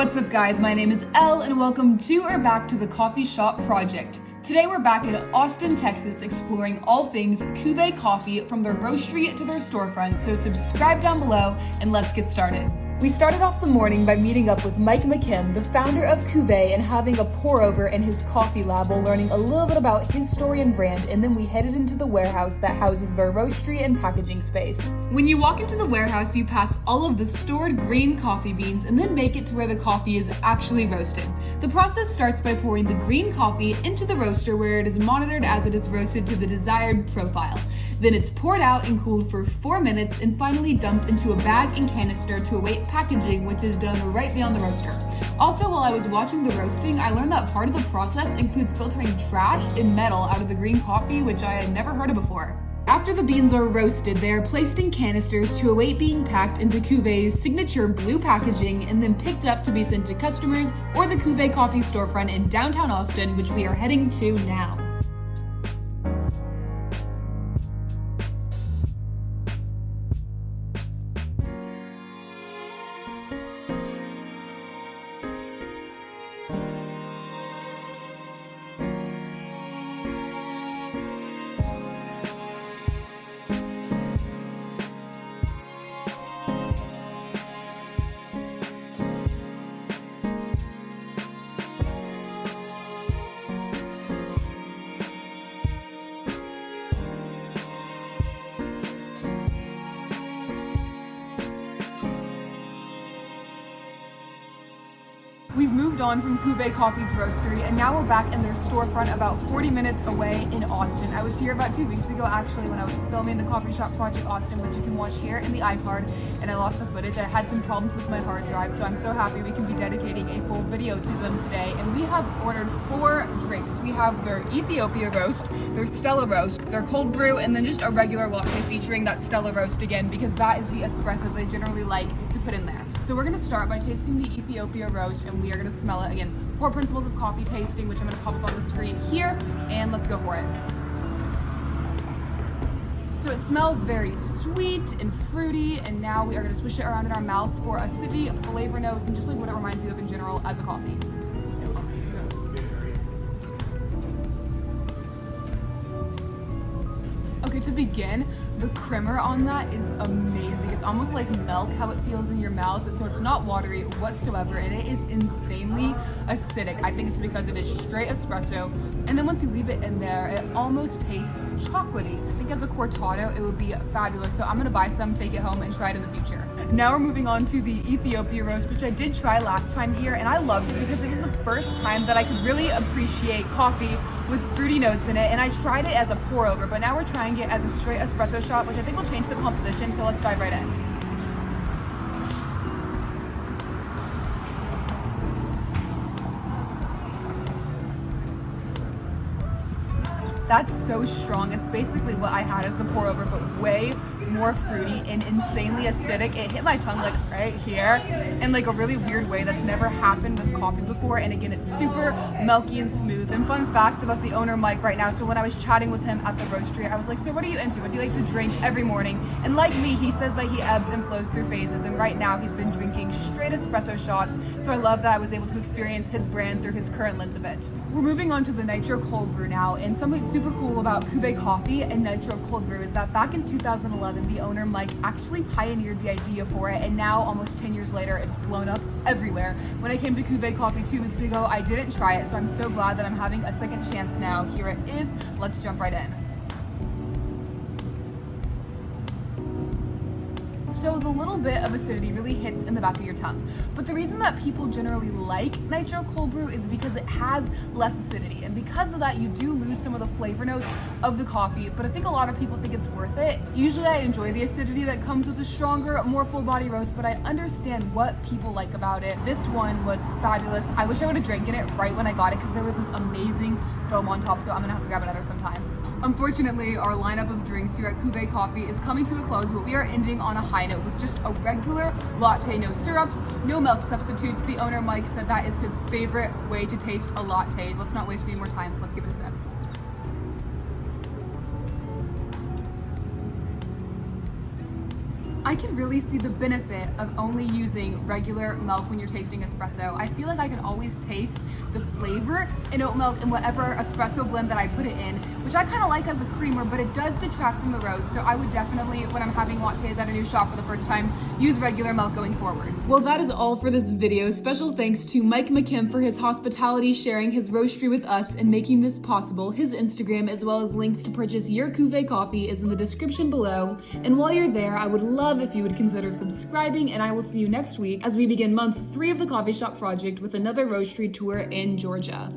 What's up guys, my name is Elle and welcome to or back to the Coffee Shop Project. Today we're back in Austin, Texas, exploring all things Cuvee Coffee from their roastery to their storefront, so subscribe down below and let's get started. We started off the morning by meeting up with Mike McKim, the founder of Cuvee, and having a pour over in his coffee lab while learning a little bit about his story and brand, and then we headed into the warehouse that houses their roastery and packaging space. When you walk into the warehouse, you pass all of the stored green coffee beans and then make it to where the coffee is actually roasted. The process starts by pouring the green coffee into the roaster where it is monitored as it is roasted to the desired profile. Then it's poured out and cooled for 4 minutes and finally dumped into a bag and canister to await packaging, which is done right beyond the roaster. Also, while I was watching the roasting, I learned that part of the process includes filtering trash and metal out of the green coffee, which I had never heard of before. After the beans are roasted, they are placed in canisters to await being packed into Cuvee's signature blue packaging and then picked up to be sent to customers or the Cuvee Coffee storefront in downtown Austin, which we are heading to now. We've moved on from Cuvee Coffee's roastery and now we're back in their storefront about 40 minutes away in Austin. I was here about 2 weeks ago actually when I was filming the Coffee Shop Project Austin, which you can watch here in the iCard, and I lost the footage. I had some problems with my hard drive, so I'm so happy we can be dedicating a full video to them today. And we have ordered 4 drinks. We have their Ethiopia Roast, their Stella Roast, their Cold Brew, and then just a regular latte featuring that Stella Roast again because that is the espresso they generally like to put in there. So we're going to start by tasting the Ethiopia Roast and we are going to smell it. Again, 4 principles of coffee tasting, which I'm going to pop up on the screen here, and let's go for it. So it smells very sweet and fruity, and now we are going to swish it around in our mouths for acidity, flavor notes, and just like what it reminds you of in general as a coffee. Okay, to begin, the creamer on that is amazing. It's almost like milk, how it feels in your mouth, so it's not watery whatsoever, and it is insanely acidic. I think it's because it is straight espresso, and then once you leave it in there, it almost tastes chocolatey. I think as a cortado, it would be fabulous, so I'm gonna buy some, take it home, and try it in the future. Now we're moving on to the Ethiopia Roast, which I did try last time here, and I loved it because it was the first time that I could really appreciate coffee with fruity notes in it, and I tried it as a pour over, but now we're trying it as a straight espresso shot, which I think will change the composition, so let's dive right in. That's so strong. It's basically what I had as the pour over, but way more fruity and insanely acidic. It hit my tongue like right here in like a really weird way that's never happened with coffee before, and again it's super milky and smooth. And fun fact about the owner Mike right now, so when I was chatting with him at the roastery, I was like, so what are you into? What do you like to drink every morning? And like me, he says that he ebbs and flows through phases, and right now he's been drinking straight espresso shots, so I love that I was able to experience his brand through his current lens of it. We're moving on to the Nitro Cold Brew now, and something super cool about Cuvee Coffee and Nitro Cold Brew is that back in 2011, the owner Mike actually pioneered the idea for it, and now almost 10 years later it's blown up everywhere. When I came to Cuvee Coffee 2 weeks ago, I didn't try it, so I'm so glad that I'm having a second chance now. Here it is. Let's jump right in. So the little bit of acidity really hits in the back of your tongue. But the reason that people generally like Nitro Cold Brew is because it has less acidity. And because of that, you do lose some of the flavor notes of the coffee. But I think a lot of people think it's worth it. Usually I enjoy the acidity that comes with a stronger, more full body roast, but I understand what people like about it. This one was fabulous. I wish I would have drinking it right when I got it because there was this amazing foam on top, so I'm gonna have to grab another sometime. Unfortunately, our lineup of drinks here at Cuvee Coffee is coming to a close, but we are ending on a high note with just a regular latte, no syrups, no milk substitutes. The owner, Mike, said that is his favorite way to taste a latte. Let's not waste any more time. Let's give it a sip. I can really see the benefit of only using regular milk when you're tasting espresso. I feel like I can always taste the flavor in oat milk in whatever espresso blend that I put it in, which I kind of like as a creamer, but it does detract from the roast. So I would definitely, when I'm having lattes at a new shop for the first time, use regular milk going forward. Well, that is all for this video. Special thanks to Mike McKim for his hospitality, sharing his roastery with us and making this possible. His Instagram, as well as links to purchase your Cuvee coffee, is in the description below. And while you're there, I would love if you would consider subscribing, and I will see you next week as we begin month 3 of the Coffee Shop Project with another roastery tour in Georgia.